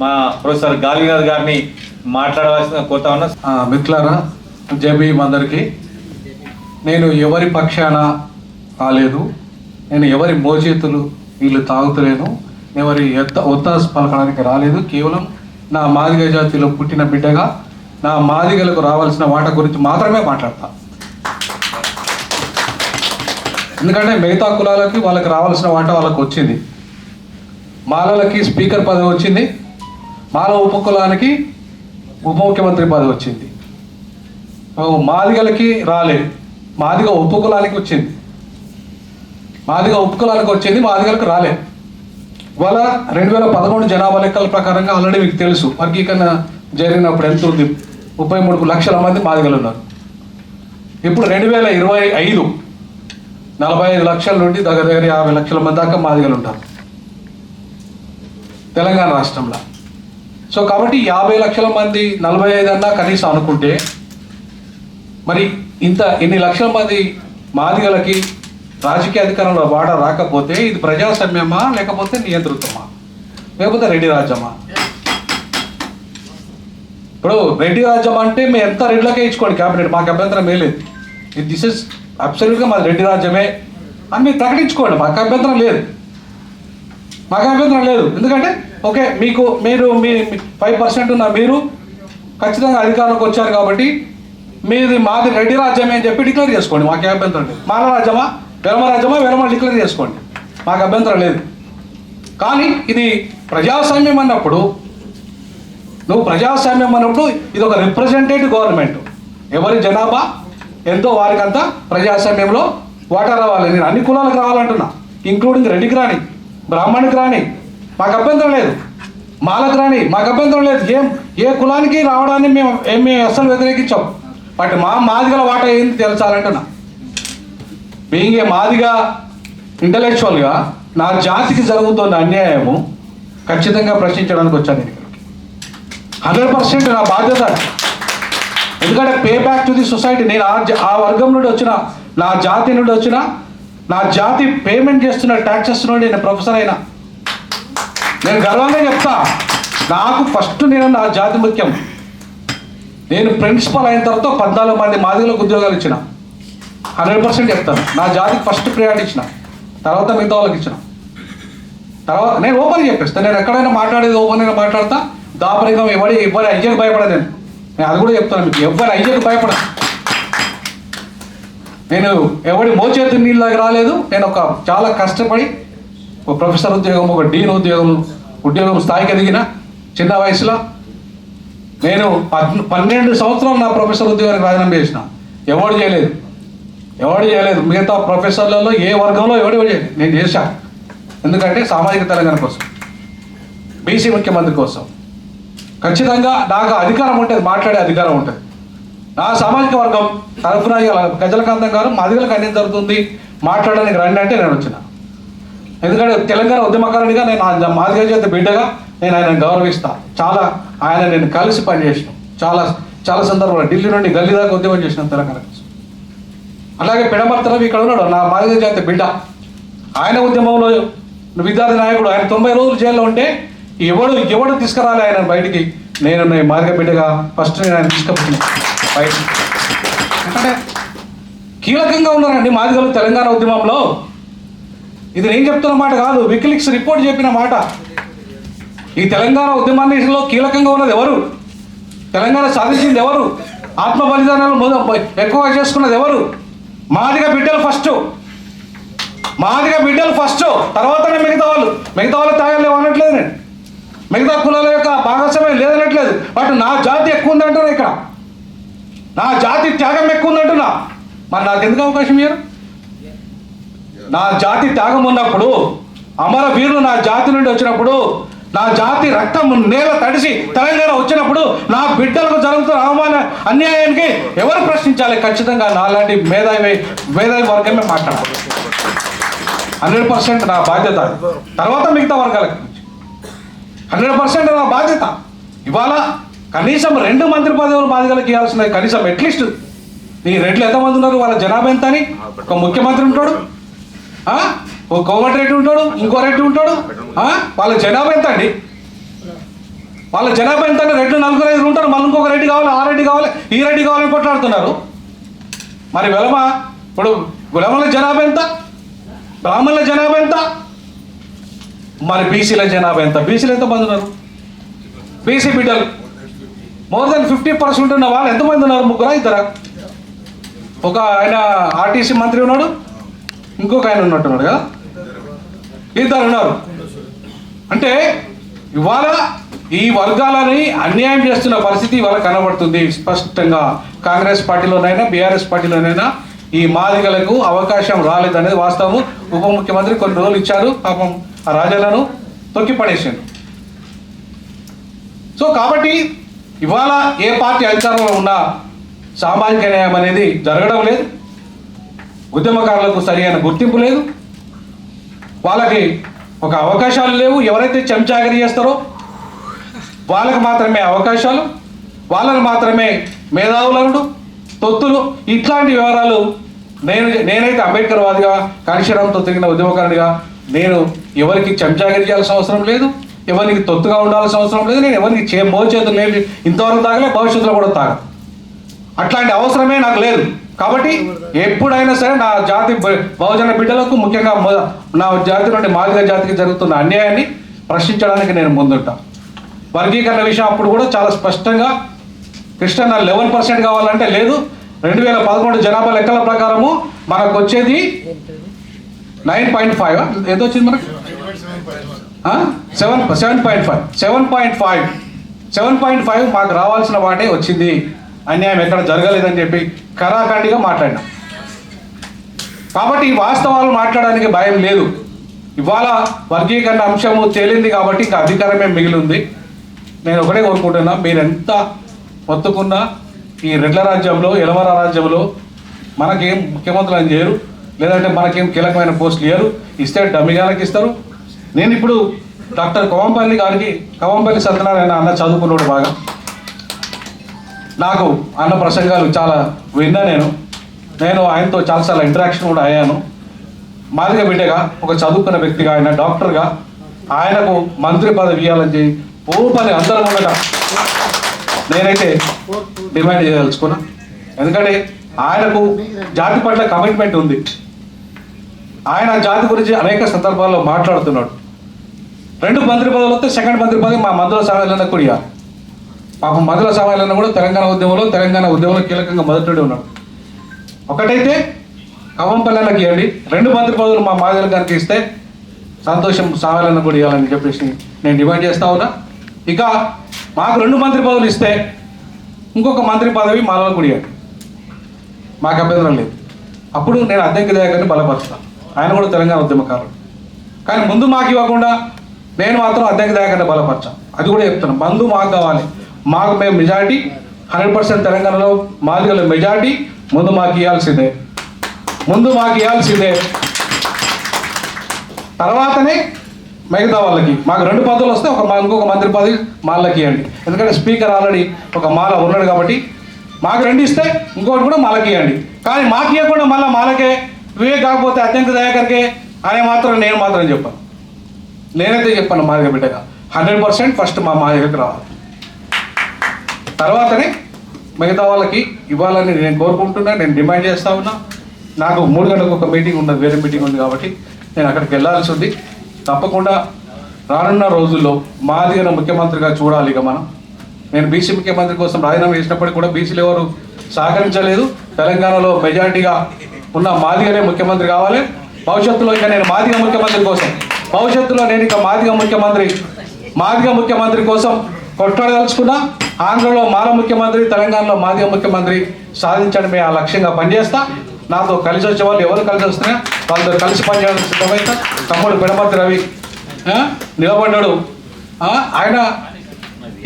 మా ప్రొఫెసర్ గాలినాథ్ గారిని మాట్లాడవలసిన కోరుతా ఉన్నా. మిత్రులారా, జై భీమ్ అందరికీ. నేను ఎవరి పక్షాన రాలేదు, నేను ఎవరి మోచేతులు వీళ్ళు తాగుతలేను, ఎవరి ఒత్తాసు పలకడానికి రాలేదు. కేవలం నా మాదిగ జాతిలో పుట్టిన బిడ్డగా నా మాదిగలకు రావాల్సిన వాట గురించి మాత్రమే మాట్లాడతా. ఎందుకంటే మిగతా కులాలకి వాళ్ళకి రావాల్సిన వాట వాళ్ళకి వచ్చింది. మాలలకి స్పీకర్ పదవి వచ్చింది, మాల ఉపకులానికి ఉప ముఖ్యమంత్రి పదవి వచ్చింది. మాదిగలకి రాలేదు, మాదిగ ఉపకులానికి వచ్చింది. మాదిగ ఉపకులానికి వచ్చింది, మాదిగలకు రాలేదు. ఇవాళ 2011 జనాభా లెక్కల ప్రకారంగా ఆల్రెడీ మీకు తెలుసు, వర్గీకరణ జరిగినప్పుడు ఎంత ఉంది, 33 లక్షల మంది మాదిగలు ఉన్నారు. ఇప్పుడు 2025 45 లక్షల నుండి దగ్గర 50 లక్షల మంది దాకా మాదిగలు ఉంటారు తెలంగాణ రాష్ట్రంలో. సో కాబట్టి 50 లక్షల మంది 45 అన్నా కనీసం అనుకుంటే, మరి ఇన్ని లక్షల మంది మాదిగలకి రాజకీయ అధికారంలో వాటా రాకపోతే ఇది ప్రజాస్వామ్యమా లేకపోతే నియంతృత్వమా లేకపోతే రెడ్డి రాజ్యమా? ఇప్పుడు రెడ్డి రాజ్యం అంటే మేము ఎంత రెడ్లకే ఇచ్చుకోండి క్యాబినెట్, మాకు అభ్యంతరం లేదు. దిస్ ఇస్ అబ్సల్యూట్గా మాది రెడ్డి రాజ్యమే అని మీరు ప్రకటించుకోండి, మాకు అభ్యంతరం లేదు. ఎందుకంటే ఓకే, మీరు మీ 5% ఉన్న మీరు ఖచ్చితంగా అధికారంలోకి వచ్చారు కాబట్టి మాది రెడ్డి రాజ్యమే అని చెప్పి డిక్లేర్ చేసుకోండి, మాకు అభ్యంతరం లేదు. మాల రాజ్యమా వెలమ డిక్లేర్ చేసుకోండి, మాకు అభ్యంతరం లేదు. కానీ ఇది ప్రజాస్వామ్యం అన్నప్పుడు ఇది ఒక రిప్రజెంటేటివ్ గవర్నమెంట్. ఎవరి జనాభా ఎంతో వారికంతా ప్రజాస్వామ్యంలో వాటా రావాలి. నేను అన్ని కులాలకు రావాలంటున్నా, ఇంక్లూడింగ్ రెడ్డికి రాని, బ్రాహ్మణికి రాని, మాకు అభ్యంతరం లేదు. మాలకు రాని, మాకు అభ్యంతరం లేదు. ఏ కులానికి రావడాన్ని మేము అస్సలు వ్యతిరేకించాం. బట్ మాదిగల వాటా ఏంది తెలుసాలంటున్నా. బీయింగ్ ఏ మాదిగా ఇంటలెక్చువల్గా నా జాతికి జరుగుతున్న అన్యాయము ఖచ్చితంగా ప్రశ్నించడానికి వచ్చాను నేను ఇక్కడికి. 100% నా బాధ్యత. ఎందుకంటే pay back to the society. నేను ఆ వర్గం నుండి వచ్చిన, నా జాతి నుండి వచ్చిన, నా జాతి పేమెంట్ చేస్తున్న ట్యాక్సెస్ నుండి నేను ప్రొఫెసర్ అయినా. నేను గర్వంగా చెప్తా, నాకు ఫస్ట్ నా జాతి ముఖ్యం. నేను ప్రిన్సిపల్ అయిన తర్వాత 14 మంది మాదిగలకు ఉద్యోగాలు ఇచ్చిన. 100% చెప్తాను, నా జాతికి ఫస్ట్ ప్రియారిటీ ఇచ్చిన, తర్వాత మిగతా వాళ్ళకి ఇచ్చిన. తర్వాత నేను ఓపెన్ చెప్పేస్తాను, నేను ఎక్కడైనా మాట్లాడేది ఓపెన్గా మాట్లాడతా. దాపరికం ఎవరి అయ్యకు భయపడదు. నేను అది కూడా చెప్తాను మీకు, ఎవరి అయ్యకు భయపడ. నేను ఎవరి మోచేతి నీళ్ళ దగ్గర రాలేదు. నేను చాలా కష్టపడి ఒక ప్రొఫెసర్ ఉద్యోగం, ఒక డీన్ ఉద్యోగం స్థాయికి ఎదిగిన చిన్న వయసులో. నేను 12 సంవత్సరాలు నా ప్రొఫెసర్ ఉద్యోగానికి రాజీనామా చేసిన. ఎవడు చేయలేదు. మిగతా ప్రొఫెసర్లలో ఏ వర్గంలో ఎవడు చేయలేదు, నేను చేశా. ఎందుకంటే సామాజిక తెలంగాణ కోసం, బీసీ ముఖ్యమంత్రి కోసం ఖచ్చితంగా నాకు అధికారం ఉంటుంది, మాట్లాడే అధికారం ఉంటుంది. నా సామాజిక వర్గం తరఫున గజలకాంతం గారు మాదిగలకు అన్యాయం జరుగుతుంది మాట్లాడడానికి రండి అంటే నేను వచ్చిన. ఎందుకంటే తెలంగాణ ఉద్యమకారునిగా నేను మాదిగ చేత బిడ్డగా నేను ఆయన గౌరవిస్తా. నేను కలిసి పనిచేసినాం చాలా సందర్భాలు. ఢిల్లీ నుండి గల్లీ దాకా ఉద్యమం చేసినాం తెలంగాణ కోసం. అలాగే పిడమర్తరవి ఇక్కడ ఉన్నాడు, నా మాదిగ జాతి బిడ్డ. ఆయన ఉద్యమంలో విద్యార్థి నాయకుడు. ఆయన 90 రోజులు జైల్లో ఉంటే ఎవడు తీసుకురాలి ఆయన బయటికి. నేను మాదిగ బిడ్డగా ఫస్ట్ నేను ఆయన తీసుకుపోతున్నా బయట. ఎందుకంటే కీలకంగా ఉన్నారండి మాదిగలు తెలంగాణ ఉద్యమంలో. ఇది నేను చెప్తున్న మాట కాదు, వికిలీక్స్ రిపోర్ట్ చెప్పిన మాట. ఈ తెలంగాణ ఉద్యమాన్నిలో కీలకంగా ఉన్నది ఎవరు? తెలంగాణ సాధించింది ఎవరు? ఆత్మ బలిదానాలు ఎక్కువగా చేసుకున్నది ఎవరు? మాదిగ బిడ్డలు ఫస్ట్, తర్వాతనే మిగతా వాళ్ళు త్యాగాలు అనట్లేదు. నేను మిగతా కులాల యొక్క భాగస్వామ్యం లేదనట్లేదు. బట్ నా జాతి ఎక్కువ ఉందంటున్నా, ఇక్కడ నా జాతి త్యాగం ఎక్కువ ఉందంటున్నా. మరి నాకు ఎందుకు అవకాశం ఇయ్యరు? నా జాతి త్యాగం ఉన్నప్పుడు, అమర వీరులు నా జాతి నుండి వచ్చినప్పుడు, నా జాతి రక్తం నేల తడిసి తెలంగాణ వచ్చినప్పుడు నా బిడ్డలకు జరుగుతున్న అవమాన అన్యాయానికి ఎవరు ప్రశ్నించాలి? ఖచ్చితంగా నాలాంటి మేధావి వర్గమే మాట్లాడాలి. 100% నా బాధ్యత. తర్వాత మిగతా వర్గాలకు 100% నా బాధ్యత. ఇవాళ కనీసం 2 మంత్రి పదవులు బాధ్యతలకు ఇవ్వాల్సిన, కనీసం అట్లీస్ట్ నీ రెడ్లు ఎంతమంది ఉన్నారు, వాళ్ళ జనాభా ఎంత అని. ఒక ముఖ్యమంత్రి ఉంటాడు, ఒక కోమటిరెడ్డి ఉంటాడు, ఇంకో రెడ్డి ఉంటాడు, వాళ్ళ జనాభా ఎంత అండి? వాళ్ళ జనాభా ఎంత? రెడ్లు 4-5 ఉంటారు, మళ్ళీ ఇంకొక రెడ్డి కావాలి, ఆ రెడ్డి కావాలి, ఈ రెడ్డి కావాలని కొట్లాడుతున్నారు. మరి ఇప్పుడు వెలమల జనాభా ఎంత? బ్రాహ్మణుల జనాభా ఎంత? మరి బీసీల జనాభా ఎంత? బీసీలు ఎంతమంది ఉన్నారు? బీసీ బిడ్డలు మోర్ దెన్ 50% ఉన్న వాళ్ళు ఎంతమంది ఉన్నారు? 3-2 ఒక ఆయన ఆర్టీసీ మంత్రి ఉన్నాడు, ఇంకొక ఆయన ఉన్నట్టున్నాడు కదా, 2 ఉన్నారు. అంటే ఇవాళ ఈ వర్గాలని అన్యాయం చేస్తున్న పరిస్థితి ఇవాళ కనబడుతుంది స్పష్టంగా. కాంగ్రెస్ పార్టీలోనైనా బీఆర్ఎస్ పార్టీలోనైనా ఈ మాదిగలకు అవకాశం రాలేదనేది వాస్తవం. ఉప ముఖ్యమంత్రి కొన్ని రోజులు ఇచ్చారు, పాపం ఆ రాజాలను తొక్కి పడేసాడు. సో కాబట్టి ఇవాళ ఏ పార్టీ అధికారంలో ఉన్నా సామాజిక న్యాయం అనేది జరగడం లేదు, ఉద్యమకారులకు సరైన గుర్తింపు లేదు, వాళ్ళకి ఒక అవకాశాలు లేవు. ఎవరైతే చెంచాగిరి చేస్తారో వాళ్ళకు మాత్రమే అవకాశాలు, వాళ్ళని మాత్రమే మేధావులను, తొత్తులు, ఇట్లాంటి వివరాలు. నేనైతే అంబేద్కర్ వాదిగా, కాళీశ్వరంతో తిరిగిన ఉద్యమకారుడిగా నేను ఎవరికి చెంచాగిరి చేయాల్సిన అవసరం లేదు, ఎవరికి తొత్తుగా ఉండాల్సిన అవసరం లేదు. నేను ఎవరికి మోచేతులు లేదు, ఇంతవరకు తాగలే, భవిష్యత్తులో కూడా తాగ. అట్లాంటి అవసరమే నాకు లేదు. కాబట్టి ఎప్పుడైనా సరే నా జాతి బహుజన బిడ్డలకు, ముఖ్యంగా నా జాతి నుండి మాదిగ జాతికి జరుగుతున్న అన్యాయాన్ని ప్రశ్నించడానికి నేను ముందుంటా. వర్గీకరణ విషయం అప్పుడు కూడా చాలా స్పష్టంగా కృష్ణ 11% కావాలంటే లేదు, 2011 జనాభా లెక్కల ప్రకారము మనకు వచ్చేది 9.5 ఎంత వచ్చింది మనకు? 7.5 మాకు రావాల్సిన వాటే వచ్చింది. అన్యాయం ఎక్కడ జరగలేదని చెప్పి కరాఖండిగా మాట్లాడినాం. కాబట్టి వాస్తవాలు మాట్లాడడానికి భయం లేదు. ఇవాళ వర్గీకరణ అంశము తేలింది కాబట్టి ఇంకా అధికారమే మిగిలింది. నేను ఒకటే కోరుకుంటున్నా, మీరు ఎంత మొత్తుకున్నా ఈ రెడ్ల రాజ్యంలో, ఎలమర రాజ్యంలో మనకేం ముఖ్యమంత్రులు చేయరు, లేదంటే మనకేం కీలకమైన పోస్టులు ఇయ్యరు, ఇస్తే డమ్మిగాలకు ఇస్తారు. నేను ఇప్పుడు డాక్టర్ కవంపల్లి సత్యనారాయణ అన్న చదువుకున్నాడు బాగా, నాకు అన్న ప్రసంగాలు చాలా విన్నా. నేను ఆయనతో చాలాసార్లు ఇంటరాక్షన్ కూడా అయ్యాను. మాదిగ బిడ్డగా, ఒక చదువుకున్న వ్యక్తిగా, ఆయన డాక్టర్గా ఆయనకు మంత్రి పదవి ఇవ్వాలని చెప్పి ఓపని అందరం ఉండగా నేనైతే డిమాండ్ చేయదలుచుకున్నా. ఎందుకంటే ఆయనకు జాతి పట్ల కమిట్మెంట్ ఉంది. ఆయన జాతి గురించి అనేక సందర్భాల్లో మాట్లాడుతున్నాడు. 2 మంత్రి పదవులు వస్తే సెకండ్ మంత్రి పదవి మా మందుల సమావేశంలో కూడా ఇవ్వాలి. పాపం మందుల సమావేశంలో కూడా తెలంగాణ ఉద్యమంలో కీలకంగా మొదటి ఉన్నాడు. ఒకటైతే కవంపల్లెలకు ఇవ్వండి, 2 మంత్రి పదవులు మా మాదిగల గారికి ఇస్తే సంతోషం, సమావేశంలో కూడా ఇవ్వాలని చెప్పేసి నేను డిమాండ్ చేస్తా ఉన్నా. ఇక మాకు 2 మంత్రి పదవులు ఇస్తే ఇంకొక మంత్రి పదవి మాలో కూడా ఇవ్వండి, మాకు అభ్యంతరం లేదు. అప్పుడు నేను అద్దెంకి దయాకర్ని బలపరుస్తాను, ఆయన కూడా తెలంగాణ ఉద్యమకారుడు. కానీ ముందు మాకు ఇవ్వకుండా నేను మాత్రం అద్దెంకి దయాకర్ని బలపరచాను. అది కూడా చెప్తున్నాను, ముందు మాకు కావాలి. మేము మెజారిటీ 100% తెలంగాణలో మాదిగల మెజారిటీ ముందు మాకు ఇవ్వాల్సిందే. తర్వాతనే మిగతా వాళ్ళకి. మాకు 2 పదవులు వస్తే ఇంకొక మంత్రి పదవి మాలకి ఇవ్వండి. ఎందుకంటే స్పీకర్ ఆల్రెడీ ఒక మాల ఉన్నాడు కాబట్టి మాకు 2 ఇస్తే ఇంకొకటి కూడా మాలకి ఇవ్వండి. కానీ మాకు ఇవ్వకుండా మళ్ళీ మాలకే, ఇవే కాకపోతే అత్యంత దయాకర్కే అనే మాత్రం నేను మాత్రం చెప్పాను. నేనైతే చెప్పాను మాదిగ బిడ్డగా 100% ఫస్ట్ మా మాదిగకి రావాలి, తర్వాతనే మిగతా వాళ్ళకి ఇవ్వాలని నేను కోరుకుంటున్నా. నేను డిమాండ్ చేస్తా ఉన్నా. నాకు 3 గంటలకు ఒక మీటింగ్ ఉన్నది, వేరే మీటింగ్ ఉంది కాబట్టి నేను అక్కడికి వెళ్ళాల్సి ఉంది. తప్పకుండా రానున్న రోజుల్లో మాదిగన ముఖ్యమంత్రిగా చూడాలి. ఇక నేను బీసీ ముఖ్యమంత్రి కోసం రాజీనామా చేసినప్పటికీ కూడా బీసీలు ఎవరు సహకరించలేదు. తెలంగాణలో మెజారిటీగా ఉన్న మాదిగనే ముఖ్యమంత్రి కావాలి. భవిష్యత్తులో ఇక నేను మాదిగ ముఖ్యమంత్రి కోసం కొట్లాడదలుచుకున్నా. ఆంధ్రలో మాల ముఖ్యమంత్రి, తెలంగాణలో మాదిగ ముఖ్యమంత్రి సాధించడమే ఆ లక్ష్యంగా పనిచేస్తా. నాతో కలిసి వచ్చే వాళ్ళు ఎవరు కలిసి వస్తున్నా వాళ్ళతో కలిసి పనిచేయడానికి సిద్ధమైతే. తమ్ముడు పిడమర్తి రవి నిలబడ్డాడు, ఆయన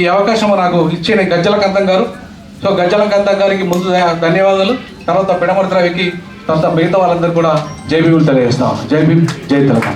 ఈ అవకాశం నాకు ఇచ్చిన గజ్జల కందం గారు. సో గజ్జల కందం గారికి ముందు ధన్యవాదాలు, తర్వాత పిడమర్తి రవికి, తర్వాత మిగతా వాళ్ళందరూ కూడా జై భీములు తెలియజేస్తా ఉన్నాను. జై భీమ్, జై తెలంగాణ.